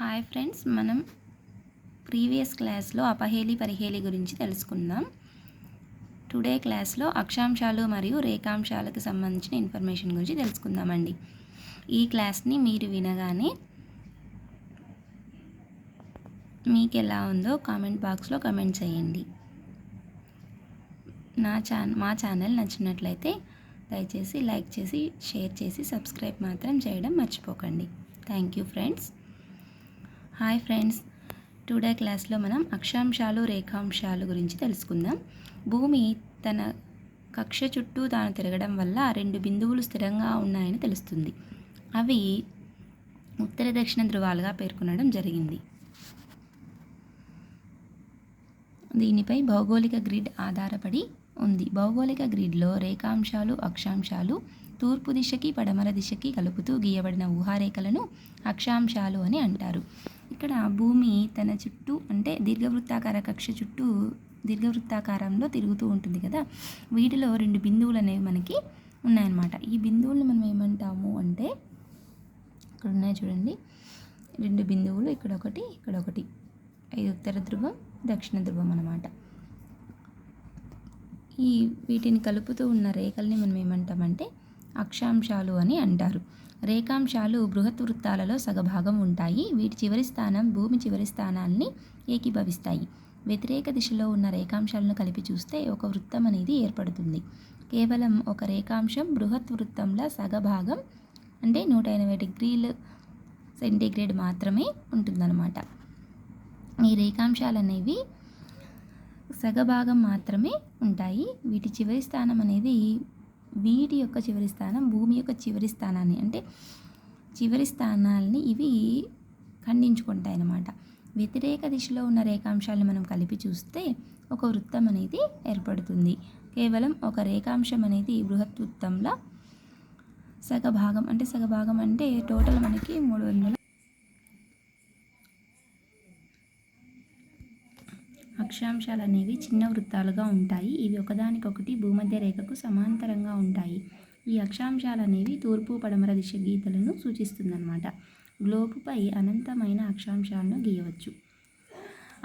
Hi friends, మనం previous క్లాస్లో అపహేలి పరిహేలి గురించి తెలుసుకుందాం. టుడే క్లాస్లో అక్షాంశాలు మరియు రేఖాంశాలకు సంబంధించిన ఇన్ఫర్మేషన్ గురించి తెలుసుకుందామండి. ఈ క్లాస్ని మీరు వినగానే మీకు ఎలా ఉందో కామెంట్ బాక్స్లో కామెంట్ చేయండి. మా ఛానల్ నచ్చినట్లయితే దయచేసి లైక్ చేసి షేర్ చేసి సబ్స్క్రైబ్ మాత్రం చేయడం మర్చిపోకండి. Thank you friends. Hi friends, today క్లాస్లో మనం అక్షాంశాలు రేఖాంశాలు గురించి తెలుసుకుందాం. భూమి తన కక్ష చుట్టూ తాను తిరగడం వల్ల 2 బిందువులు స్థిరంగా ఉన్నాయని తెలుస్తుంది. అవి ఉత్తర దక్షిణ ధృవాలుగా పేర్కొనడం జరిగింది. దీనిపై భౌగోళిక గ్రిడ్ ఆధారపడి ఉంది. భౌగోళిక గ్రిడ్లో రేఖాంశాలు అక్షాంశాలు తూర్పు దిశకి పడమర దిశకి కలుపుతూ గీయబడిన ఊహారేఖలను అక్షాంశాలు అని అంటారు. ఇక్కడ భూమి తన చుట్టూ అంటే దీర్ఘవృత్తాకార కక్ష చుట్టూ దీర్ఘవృత్తాకారంలో తిరుగుతూ ఉంటుంది కదా, వీటిలో 2 బిందువులు అనేవి మనకి ఉన్నాయన్నమాట. ఈ బిందువులను మనం ఏమంటాము అంటే, ఇక్కడ ఉన్నాయి చూడండి, 2 బిందువులు, ఇక్కడ ఒకటి ఇక్కడ ఒకటి. ఇది ఉత్తర ధ్రువం, దక్షిణ ధ్రువం అన్నమాట. వీటిని కలుపుతూ ఉన్న రేఖల్ని మనం ఏమంటామంటే అక్షాంశాలు అని అంటారు. రేఖాంశాలు బృహత్ వృత్తాలలో సగభాగం ఉంటాయి. వీటి చివరి స్థానం భూమి చివరి స్థానాన్ని ఏకీభవిస్తాయి. వ్యతిరేక దిశలో ఉన్న రేఖాంశాలను కలిపి చూస్తే ఒక వృత్తం అనేది ఏర్పడుతుంది. కేవలం ఒక రేఖాంశం బృహత్ వృత్తంలో సగభాగం అంటే 180 డిగ్రీల సెంటీగ్రేడ్ మాత్రమే ఉంటుందన్నమాట. ఈ రేఖాంశాలు అనేవి సగభాగం మాత్రమే ఉంటాయి. వీటి చివరి స్థానం అనేది వీటి యొక్క చివరి స్థానం భూమి యొక్క చివరి స్థానాన్ని అంటే చివరి స్థానాల్ని ఇవి ఖండించుకుంటాయి అన్నమాట. వ్యతిరేక దిశలో ఉన్న రేఖాంశాలను మనం కలిపి చూస్తే ఒక వృత్తం అనేది ఏర్పడుతుంది. కేవలం ఒక రేఖాంశం అనేది బృహత్ వృత్తంలో సగభాగం అంటే టోటల్ మనకి 300. అక్షాంశాలు అనేవి చిన్న వృత్తాలుగా ఉంటాయి. ఇవి ఒకదానికొకటి భూమధ్య రేఖకు సమాంతరంగా ఉంటాయి. ఈ అక్షాంశాలు అనేవి తూర్పు పడమర దిశ గీతలను సూచిస్తుందన్నమాట. గ్లోబుపై అనంతమైన అక్షాంశాలను గీయవచ్చు.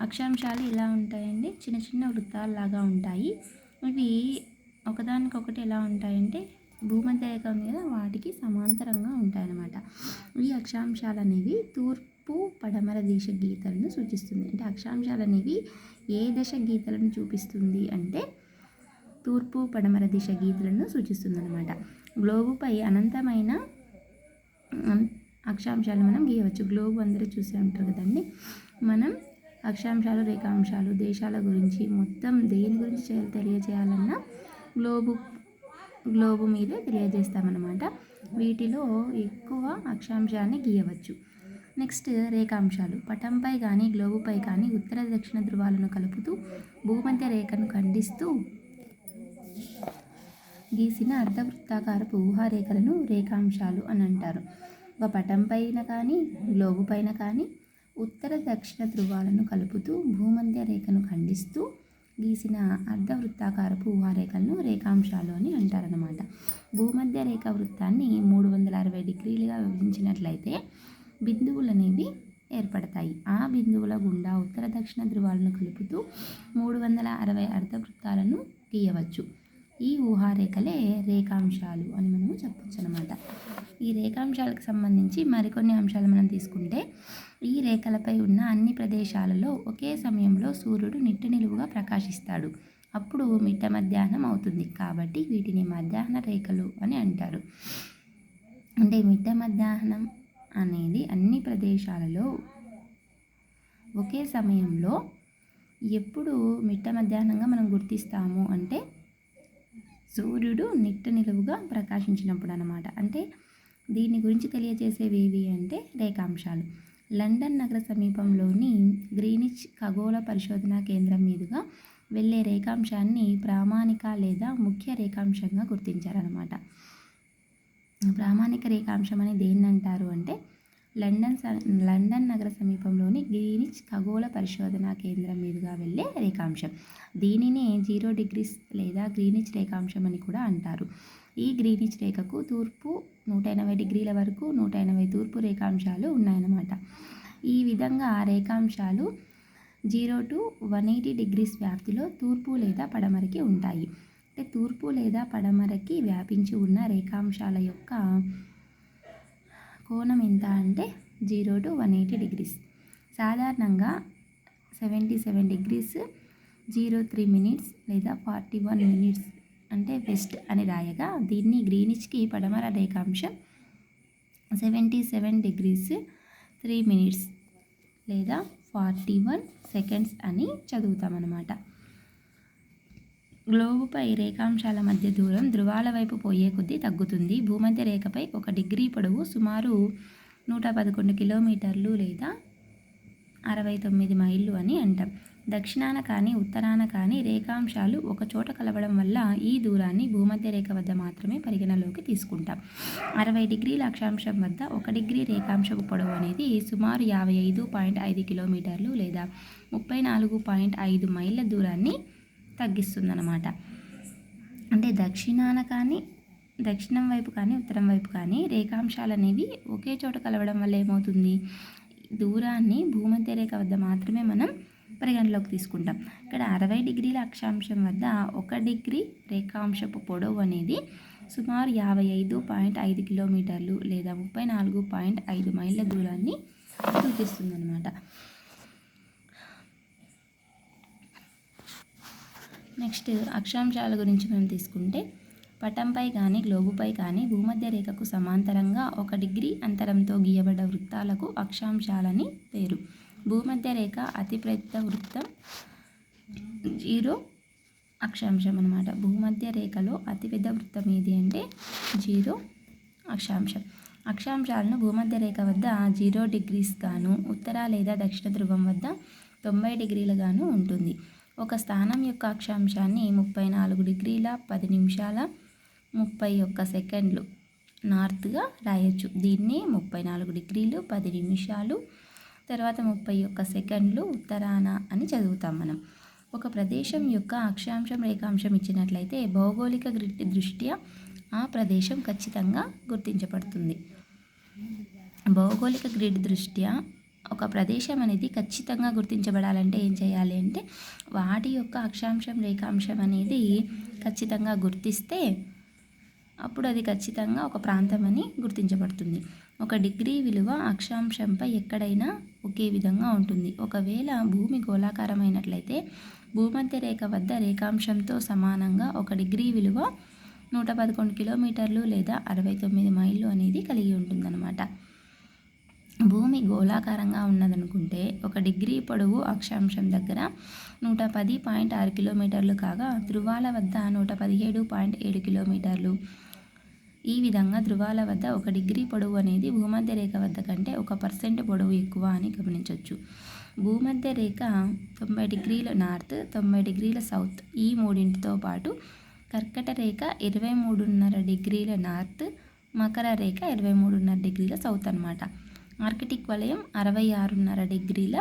అక్షాంశాలు ఎలా ఉంటాయండి, చిన్న చిన్న వృత్తాల్లాగా ఉంటాయి. ఇవి ఒకదానికొకటి ఎలా ఉంటాయంటే భూమధ్య రేఖ ఉంది కదా, వాటికి సమాంతరంగా ఉంటాయన్నమాట. ఈ అక్షాంశాలు అనేవి తూర్పు పడమర దిశ గీతలను సూచిస్తుంది. అంటే అక్షాంశాలు అనేవి ఏ దశ గీతలను చూపిస్తుంది అంటే తూర్పు పడమర దిశ గీతలను సూచిస్తుంది అనమాట. గ్లోబుపై అనంతమైన అక్షాంశాలు మనం గీయవచ్చు. గ్లోబు అందరూ చూసే ఉంటారు కదండి. మనం అక్షాంశాలు రేఖాంశాలు దేశాల గురించి మొత్తం దేని గురించి తెలియజేయాలన్నా గ్లోబు మీదే తెలియజేస్తామన్నమాట. వీటిలో ఎక్కువ అక్షాంశాన్ని గీయవచ్చు. నెక్స్ట్ రేఖాంశాలు పటంపై కానీ గ్లోబుపై కానీ ఉత్తర దక్షిణ ధృవాలను కలుపుతూ భూమధ్య రేఖను ఖండిస్తూ గీసిన అర్ధవృత్తాకారపు ఊహారేఖలను రేఖాంశాలు అని అంటారు. ఒక పటం పైన కానీ గ్లోబు పైన కానీ ఉత్తర దక్షిణ ధృవాలను కలుపుతూ భూమధ్య రేఖను ఖండిస్తూ గీసిన అర్ధవృత్తాకారపు ఊహారేఖలను రేఖాంశాలు అని అంటారన్నమాట. భూమధ్య రేఖ వృత్తాన్ని 360 డిగ్రీలుగా విభజించినట్లయితే బిందువులు అనేవి ఏర్పడతాయి. ఆ బిందువుల గుండా ఉత్తర దక్షిణ ధృవాలను కలుపుతూ 360 అర్ధవృత్తాలను గీయవచ్చు. ఈ ఊహారేఖలే రేఖాంశాలు అని మనము చెప్పొచ్చు అనమాట. ఈ రేఖాంశాలకు సంబంధించి మరికొన్ని అంశాలు మనం తీసుకుంటే, ఈ రేఖలపై ఉన్న అన్ని ప్రదేశాలలో ఒకే సమయంలో సూర్యుడు నిట్ట నిలువుగా ప్రకాశిస్తాడు. అప్పుడు మిట్ట మధ్యాహ్నం అవుతుంది. కాబట్టి వీటిని మధ్యాహ్న రేఖలు అని అంటారు. అంటే మిట్ట మధ్యాహ్నం అనేది అన్ని ప్రదేశాలలో ఒకే సమయంలో ఎప్పుడు మిట్ట మధ్యాహ్నంగా మనం గుర్తిస్తాము అంటే సూర్యుడు నిట్ట నిలువుగా ప్రకాశించినప్పుడు అన్నమాట. అంటే దీని గురించి తెలియజేసేవి ఏవి అంటే రేఖాంశాలు. లండన్ నగర సమీపంలోని గ్రీనిచ్ ఖగోళ పరిశోధనా కేంద్రం మీదుగా వెళ్ళే రేఖాంశాన్ని ప్రామాణిక లేదా ముఖ్య రేఖాంశంగా గుర్తించారనమాట. ప్రామాణిక రేఖాంశం అని దేన్ని అంటారు అంటే లండన్ నగర సమీపంలోని గ్రీనిచ్ ఖగోళ పరిశోధనా కేంద్రం మీదుగా వెళ్ళే రేఖాంశం. దీనినే 0 డిగ్రీస్ లేదా గ్రీనిచ్ రేఖాంశం అని కూడా అంటారు. ఈ గ్రీనిచ్ రేఖకు తూర్పు 180 డిగ్రీల వరకు 180 తూర్పు రేఖాంశాలు ఉన్నాయన్నమాట. ఈ విధంగా రేఖాంశాలు 0 to 180 degrees వ్యాప్తిలో తూర్పు లేదా పడమరకి ఉంటాయి. అంటే తూర్పు లేదా పడమరకి వ్యాపించి ఉన్న రేఖాంశాల యొక్క కోణం ఎంత అంటే 0 to 180 degrees. సాధారణంగా 77 degrees 03 minutes లేదా 41 minutes అంటే వెస్ట్ అని రాయగా, దీన్ని గ్రీనిచ్కి పడమర రేఖాంశం 77 degrees 3 minutes లేదా 41 seconds అని చదువుతామన్నమాట. గ్లోబుపై రేఖాంశాల మధ్య దూరం ధృవాల వైపు పోయే కొద్దీ తగ్గుతుంది. భూమధ్య రేఖపై 1 డిగ్రీ పొడవు సుమారు 111 కిలోమీటర్లు లేదా 69 మైళ్ళు అని అంటాం. దక్షిణాన కానీ ఉత్తరాన కానీ రేఖాంశాలు ఒక చోట కలవడం వల్ల ఈ దూరాన్ని భూమధ్య రేఖ వద్ద మాత్రమే పరిగణలోకి తీసుకుంటాం. 60 డిగ్రీల అక్షాంశం వద్ద 1 డిగ్రీ రేఖాంశపు పొడవు అనేది సుమారు 55.5 కిలోమీటర్లు లేదా 34.5 మైళ్ళ దూరాన్ని తగ్గిస్తుందన్నమాట. అంటే దక్షిణం వైపు కానీ ఉత్తరం వైపు కానీ రేఖాంశాలు అనేవి ఒకే చోట కలవడం వల్ల ఏమవుతుంది, దూరాన్ని భూమధ్య రేఖ వద్ద మాత్రమే మనం పరిగణలోకి తీసుకుంటాం. ఇక్కడ 60 డిగ్రీల అక్షాంశం వద్ద 1 డిగ్రీ రేఖాంశపు పొడవు అనేది సుమారు 55.5 కిలోమీటర్లు లేదా 34.5 మైళ్ళ దూరాన్ని సూచిస్తుందన్నమాట. నెక్స్ట్ అక్షాంశాల గురించి మనం తీసుకుంటే, పటంపై కానీ గ్లోబుపై కానీ భూమధ్య రేఖకు సమాంతరంగా 1 డిగ్రీ అంతరంతో గీయబడ్డ వృత్తాలకు అక్షాంశాలని పేరు. భూమధ్య రేఖ అతిపెద్ద వృత్తం 0 అక్షాంశం అన్నమాట. భూమధ్య రేఖలో అతిపెద్ద వృత్తం ఏది అంటే 0 అక్షాంశం. అక్షాంశాలను భూమధ్య రేఖ వద్ద 0 degrees గాను, ఉత్తర లేదా దక్షిణ ధ్రువం వద్ద 90 డిగ్రీలుగాను ఉంటుంది. ఒక స్థానం యొక్క అక్షాంశాన్ని 34 డిగ్రీల 10 నిమిషాల 31 సెకండ్లు నార్త్గా రాయొచ్చు. దీన్ని 34 డిగ్రీలు 10 నిమిషాలు తర్వాత 31 సెకండ్లు ఉత్తరాన అని చదువుతాం మనం. ఒక ప్రదేశం యొక్క అక్షాంశం రేఖాంశం ఇచ్చినట్లయితే భౌగోళిక గ్రిడ్ దృష్ట్యా ఆ ప్రదేశం ఖచ్చితంగా గుర్తించబడుతుంది. భౌగోళిక గ్రిడ్ దృష్ట్యా ఒక ప్రదేశం అనేది ఖచ్చితంగా గుర్తించబడాలంటే ఏం చేయాలి అంటే, వాటి యొక్క అక్షాంశం రేఖాంశం అనేది ఖచ్చితంగా గుర్తిస్తే అప్పుడు అది ఖచ్చితంగా ఒక ప్రాంతం అని గుర్తించబడుతుంది. 1 డిగ్రీ విలువ అక్షాంశంపై ఎక్కడైనా ఒకే విధంగా ఉంటుంది. ఒకవేళ భూమి గోళాకారమైనట్లయితే భూమధ్య రేఖ వద్ద రేఖాంశంతో సమానంగా 1 డిగ్రీ విలువ 111 కిలోమీటర్లు లేదా 69 మైళ్ళు అనేది కలిగి ఉంటుందన్నమాట. భూమి గోళాకారంగా ఉన్నదనుకుంటే 1 డిగ్రీ పొడవు అక్షాంశం దగ్గర 110.6 కిలోమీటర్లు కాగా, ధృవాల వద్ద 117.7 కిలోమీటర్లు. ఈ విధంగా ధృవాల వద్ద 1 డిగ్రీ పొడవు అనేది భూమధ్య రేఖ వద్ద కంటే 1% పొడవు ఎక్కువ అని గమనించవచ్చు. భూమధ్య రేఖ 90 డిగ్రీల నార్త్, 90 డిగ్రీల సౌత్ ఈ మూడింటితో పాటు కర్కట రేఖ 23.5 డిగ్రీల నార్త్, మకర రేఖ 23.5 డిగ్రీల సౌత్ అన్నమాట. ఆర్కిటిక్ వలయం 66.5 డిగ్రీల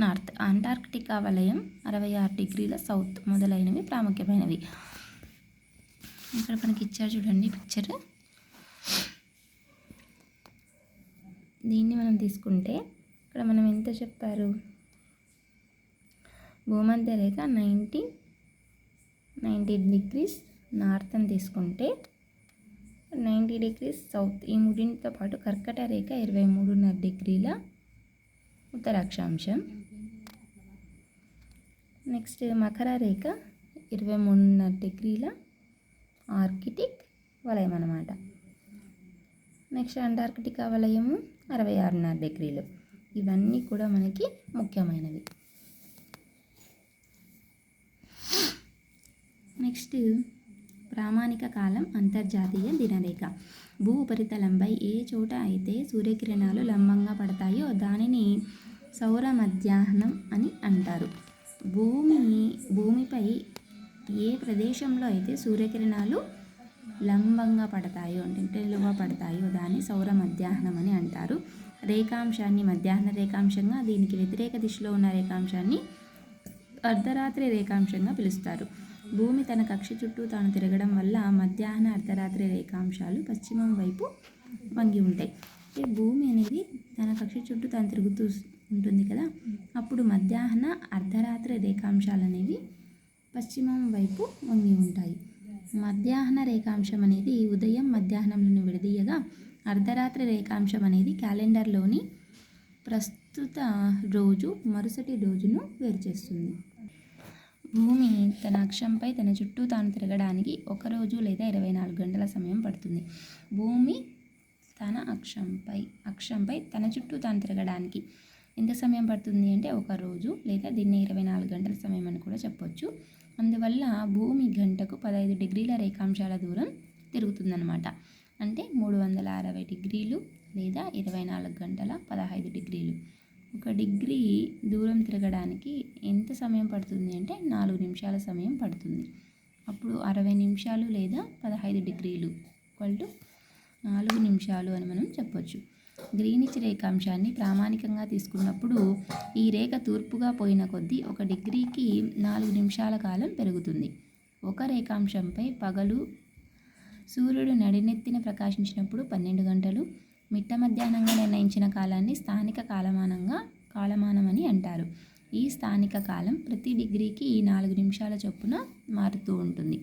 నార్త్, అంటార్కిటికా వలయం 66 డిగ్రీల సౌత్ మొదలైనవి ప్రాముఖ్యమైనవి. ఇక్కడ మనకి ఇచ్చారు చూడండి పిక్చర్. దీన్ని మనం తీసుకుంటే ఇక్కడ మనం ఎంత చెప్పారు, భూమధ్య రేఖ 90 డిగ్రీస్ నార్త్ అని తీసుకుంటే 90 డిగ్రీస్ సౌత్ ఈ మూడింటితో పాటు కర్కట రేఖ 23.5 డిగ్రీల ఉత్తరాక్షాంశం. నెక్స్ట్ మకర రేఖ 23.5 డిగ్రీల ఆర్కిటిక్ వలయం అన్నమాట. నెక్స్ట్ అంటార్కిటికా వలయము 66.5 డిగ్రీలు. ఇవన్నీ కూడా మనకి ముఖ్యమైనవి. నెక్స్ట్ ప్రామాణిక కాలం అంతర్జాతీయ దినరేఖ. భూ ఉపరితలంపై ఏ చోట అయితే సూర్యకిరణాలు లంబంగా పడతాయో దానిని సౌర మధ్యాహ్నం అని అంటారు. భూమిపై ఏ ప్రదేశంలో అయితే సూర్యకిరణాలు లంబంగా పడతాయో అంటే నిలువుగా పడతాయో దాన్ని సౌర మధ్యాహ్నం అని అంటారు. రేఖాంశాన్ని మధ్యాహ్న రేఖాంశంగా, దీనికి వ్యతిరేక దిశలో ఉన్న రేఖాంశాన్ని అర్ధరాత్రి రేఖాంశంగా పిలుస్తారు. భూమి తన కక్ష చుట్టూ తాను తిరగడం వల్ల మధ్యాహ్న అర్ధరాత్రి రేఖాంశాలు పశ్చిమం వైపు వంగి ఉంటాయి. భూమి అనేది తన కక్ష చుట్టూ తాను ఉంటుంది కదా, అప్పుడు మధ్యాహ్న అర్ధరాత్రి రేఖాంశాలు అనేవి పశ్చిమం వైపు వంగి ఉంటాయి. మధ్యాహ్న రేఖాంశం అనేది ఉదయం మధ్యాహ్నంలను విడదీయగా, అర్ధరాత్రి రేఖాంశం అనేది క్యాలెండర్లోని ప్రస్తుత రోజు మరుసటి రోజును వేరు చేస్తుంది. భూమి తన అక్షంపై తన చుట్టూ తాను తిరగడానికి 1 రోజు లేదా 24 గంటల సమయం పడుతుంది. భూమి తన అక్షంపై తన చుట్టూ తాను తిరగడానికి ఎంత సమయం పడుతుంది అంటే 1 రోజు, లేదా దీన్ని 24 గంటల సమయం అని కూడా చెప్పొచ్చు. అందువల్ల భూమి గంటకు 15 డిగ్రీల రేఖాంశాల దూరం తిరుగుతుందన్నమాట. అంటే 360 డిగ్రీలు లేదా 24 గంటల 15 డిగ్రీలు. 1 డిగ్రీ దూరం తిరగడానికి ఎంత సమయం పడుతుంది అంటే 4 నిమిషాల సమయం పడుతుంది. అప్పుడు 60 నిమిషాలు లేదా 15 డిగ్రీలు = 4 నిమిషాలు అని మనం చెప్పొచ్చు. గ్రీనిచ్ రేఖాంశాన్ని ప్రామాణికంగా తీసుకున్నప్పుడు ఈ రేఖ తూర్పుగా పోయిన కొద్దీ 1 డిగ్రీకి 4 నిమిషాల కాలం పెరుగుతుంది. ఒక రేఖాంశంపై పగలు సూర్యుడు నడినెత్తిన ప్రకాశించినప్పుడు 12 గంటలు, మిట్ట మధ్యాహ్నంగా నిర్ణయించిన కాలాన్ని స్థానిక కాలమానం అని అంటారు. ఈ స్థానిక కాలం ప్రతి డిగ్రీకి 4 నిమిషాల చొప్పున మారుతూ ఉంటుంది.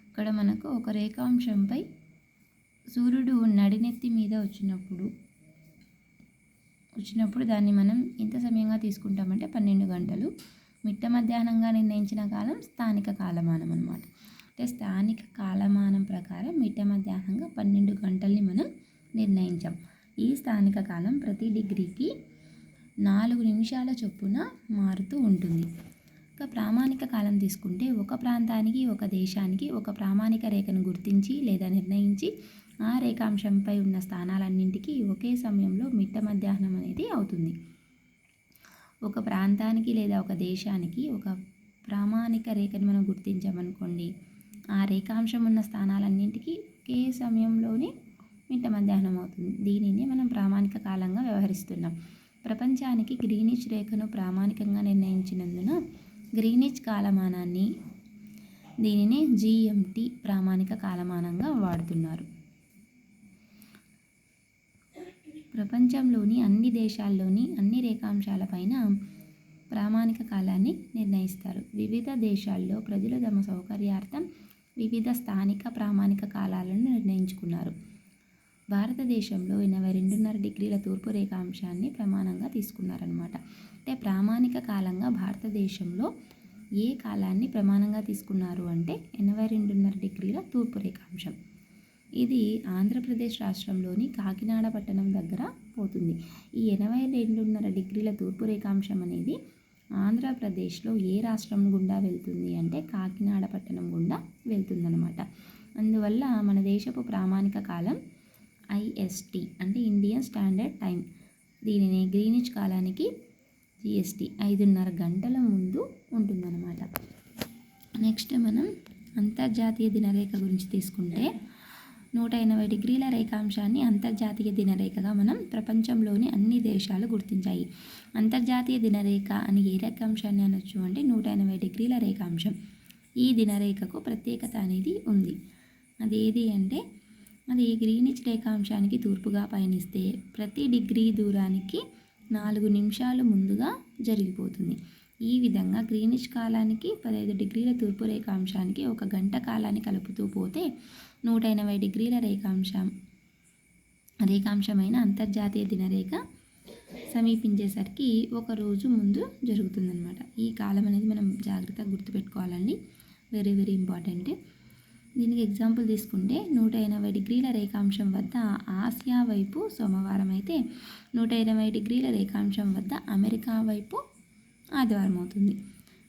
ఇక్కడ మనకు ఒక రేఖాంశంపై సూర్యుడు నడినెత్తి మీద వచ్చినప్పుడు దాన్ని మనం ఎంత సమయంగా తీసుకుంటామంటే 12 గంటలు. మిట్ట మధ్యాహ్నంగా నిర్ణయించిన కాలం స్థానిక కాలమానం అన్నమాట. అంటే స్థానిక కాలమానం ప్రకారం మిట్ట మధ్యాహ్నంగా 12 గంటల్ని మనం నిర్ణయించాం. ఈ స్థానిక కాలం ప్రతి డిగ్రీకి 4 నిమిషాల చొప్పున మారుతూ ఉంటుంది. ఇక ప్రామాణిక కాలం తీసుకుంటే ఒక ప్రాంతానికి, ఒక దేశానికి ఒక ప్రామాణిక రేఖను గుర్తించి లేదా నిర్ణయించి ఆ రేఖాంశంపై ఉన్న స్థానాలన్నింటికీ ఒకే సమయంలో మిట్ట మధ్యాహ్నం అనేది అవుతుంది. ఒక ప్రాంతానికి లేదా ఒక దేశానికి ఒక ప్రామాణిక రేఖను మనం గుర్తించామనుకోండి, ఆ రేఖాంశం ఉన్న స్థానాలన్నింటికీ ఒకే సమయంలోనే మిట్ట మధ్యాహ్నం అవుతుంది. దీనిని మనం ప్రామాణిక కాలంగా వ్యవహరిస్తున్నాం. ప్రపంచానికి గ్రీనిచ్ రేఖను ప్రామాణికంగా నిర్ణయించినందున గ్రీనిచ్ కాలమానాన్ని దీనిని GMT ప్రామాణిక కాలమానంగా వాడుతున్నారు. ప్రపంచంలోని అన్ని దేశాల్లోని అన్ని రేఖాంశాలపైన ప్రామాణిక కాలాన్ని నిర్ణయిస్తారు. వివిధ దేశాల్లో ప్రజలు తమ సౌకర్యార్థం వివిధ స్థానిక ప్రామాణిక కాలాలను నిర్ణయించుకున్నారు. భారతదేశంలో 82.5 డిగ్రీల తూర్పు రేఖాంశాన్ని ప్రమాణంగా తీసుకున్నారనమాట. అంటే ప్రామాణిక కాలంగా భారతదేశంలో ఏ కాలాన్ని ప్రమాణంగా తీసుకున్నారు అంటే 82.5 డిగ్రీల తూర్పు రేఖాంశం. ఇది ఆంధ్రప్రదేశ్ రాష్ట్రంలోని కాకినాడ పట్టణం దగ్గర పోతుంది. ఈ 82.5 డిగ్రీల తూర్పు రేఖాంశం అనేది ఆంధ్రప్రదేశ్లో ఏ రాష్ట్రం గుండా వెళ్తుంది అంటే కాకినాడ పట్టణం గుండా వెళ్తుందన్నమాట. అందువల్ల మన దేశపు ప్రామాణిక కాలం IST అంటే ఇండియన్ స్టాండర్డ్ టైం. దీనిని గ్రీనిచ్ కాలానికి GST 5:30 గంటల ముందు ఉంటుందన్నమాట. నెక్స్ట్ మనం అంతర్జాతీయ దినరేఖ గురించి తీసుకుంటే 180 డిగ్రీల రేఖాంశాన్ని అంతర్జాతీయ దినరేఖగా మనం ప్రపంచంలోని అన్ని దేశాలు గుర్తించాయి. అంతర్జాతీయ దినరేఖ అని ఏ రేఖాంశాన్ని అనొచ్చు అంటే 180 డిగ్రీల రేఖాంశం. ఈ దినరేఖకు ప్రత్యేకత అనేది ఉంది. అదేది అంటే అది గ్రీనిచ్ రేఖాంశానికి తూర్పుగా పయనిస్తే ప్రతి డిగ్రీ దూరానికి 4 నిమిషాలు ముందుగా జరిగిపోతుంది. ఈ విధంగా గ్రీనిచ్ కాలానికి 15 డిగ్రీల తూర్పు రేఖాంశానికి 1 గంట కాలాన్ని కలుపుతూ పోతే 180 డిగ్రీల రేఖాంశమైన అంతర్జాతీయ దినరేఖ సమీపించేసరికి 1 రోజు ముందు జరుగుతుందన్నమాట. ఈ కాలం అనేది మనం జాగ్రత్తగా గుర్తుపెట్టుకోవాలండి. Very very important. దీనికి ఎగ్జాంపుల్ తీసుకుంటే 180 డిగ్రీల రేఖాంశం వద్ద ఆసియా వైపు సోమవారం అయితే 180 డిగ్రీల రేఖాంశం వద్ద అమెరికా వైపు ఆదివారం అవుతుంది.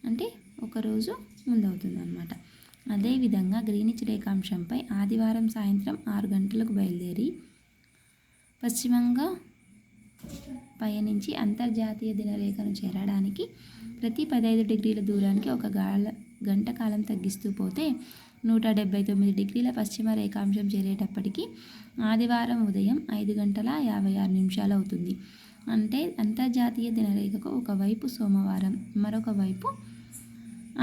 అంటే 1 రోజు ముందవుతుంది అన్నమాట. అదేవిధంగా గ్రీనిచ్ రేఖాంశంపై ఆదివారం సాయంత్రం 6 గంటలకు బయలుదేరి పశ్చిమంగా పయనించి అంతర్జాతీయ దినరేఖను చేరడానికి ప్రతి 15 డిగ్రీల దూరానికి 1 గంట కాలం తగ్గిస్తూ పోతే 179 డిగ్రీల పశ్చిమ రేఖాంశం చేరేటప్పటికి ఆదివారం ఉదయం 5:56 అవుతుంది. అంటే అంతర్జాతీయ దినరేఖకు ఒకవైపు సోమవారం, మరొక వైపు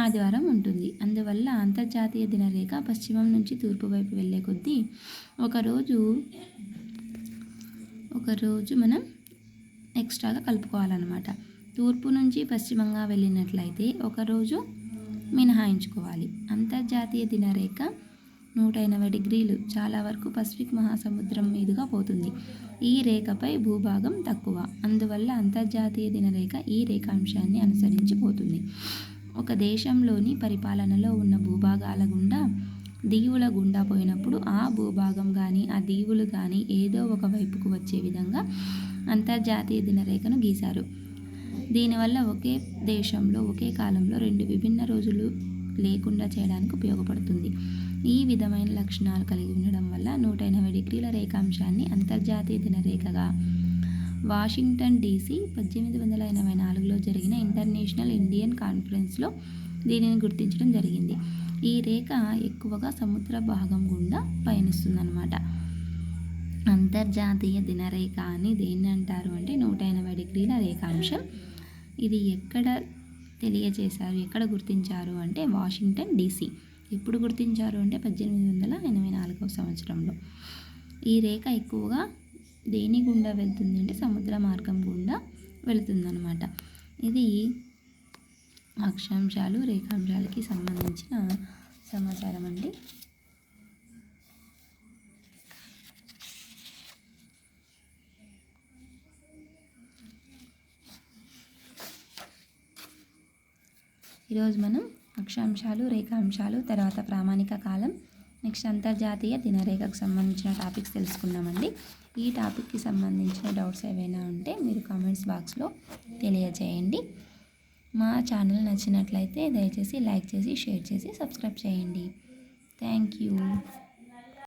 ఆదివారం ఉంటుంది. అందువల్ల అంతర్జాతీయ దినరేఖ పశ్చిమం నుంచి తూర్పు వైపు వెళ్ళే కొద్దీ ఒక రోజు మనం ఎక్స్ట్రాగా కలుపుకోవాలన్నమాట. తూర్పు నుంచి పశ్చిమంగా వెళ్ళినట్లయితే ఒకరోజు మినహాయించుకోవాలి. అంతర్జాతీయ దినరేఖ 180 డిగ్రీలు చాలా వరకు పసిఫిక్ మహాసముద్రం మీదుగా పోతుంది. ఈ రేఖపై భూభాగం తక్కువ, అందువల్ల అంతర్జాతీయ దినరేఖ ఈ రేఖాంశాన్ని అనుసరించి పోతుంది. ఒక దేశంలోని పరిపాలనలో ఉన్న భూభాగాల గుండా దీవుల గుండా పోయినప్పుడు ఆ భూభాగం కానీ ఆ దీవులు కానీ ఏదో ఒక వైపుకు వచ్చే విధంగా అంతర్జాతీయ దినరేఖను గీశారు. దీనివల్ల ఒకే దేశంలో ఒకే కాలంలో 2 విభిన్న రోజులు లేకుండా చేయడానికి ఉపయోగపడుతుంది. ఈ విధమైన లక్షణాలు కలిగి ఉండడం వల్ల 180 డిగ్రీల రేఖాంశాన్ని అంతర్జాతీయ దినరేఖగా వాషింగ్టన్ డీసీ 1884లో జరిగిన ఇంటర్నేషనల్ ఇండియన్ కాన్ఫరెన్స్లో దీనిని గుర్తించడం జరిగింది. ఈ రేఖ ఎక్కువగా సముద్ర భాగం గుండా పయనిస్తుందన్నమాట. అంతర్జాతీయ దినరేఖ అని దేన్ని అంటారు అంటే 180 డిగ్రీల రేఖాంశం. ఇది ఎక్కడ తెలియజేశారు, ఎక్కడ గుర్తించారు అంటే వాషింగ్టన్ డీసీ. ఎప్పుడు గుర్తించారు అంటే 1884వ సంవత్సరంలో. ఈ రేఖ ఎక్కువగా దేని గుండా వెళ్తుంది అంటే సముద్ర మార్గం గుండా వెళుతుందన్నమాట. ఇది అక్షాంశాలు రేఖాంశాలకి సంబంధించిన సమాచారం అండి. ఈరోజు మనం అక్షాంశాలు రేఖాంశాలు, తర్వాత ప్రామాణిక కాలం, నెక్స్ట్ అంతర్జాతీయ దినరేఖకు సంబంధించిన టాపిక్స్ తెలుసుకున్నామండి. ఈ టాపిక్కి సంబంధించిన డౌట్స్ ఏవైనా ఉంటే మీరు కామెంట్స్ బాక్స్లో తెలియజేయండి. మా ఛానల్ నచ్చినట్లయితే దయచేసి లైక్ చేసి షేర్ చేసి సబ్స్క్రైబ్ చేయండి. Thank you.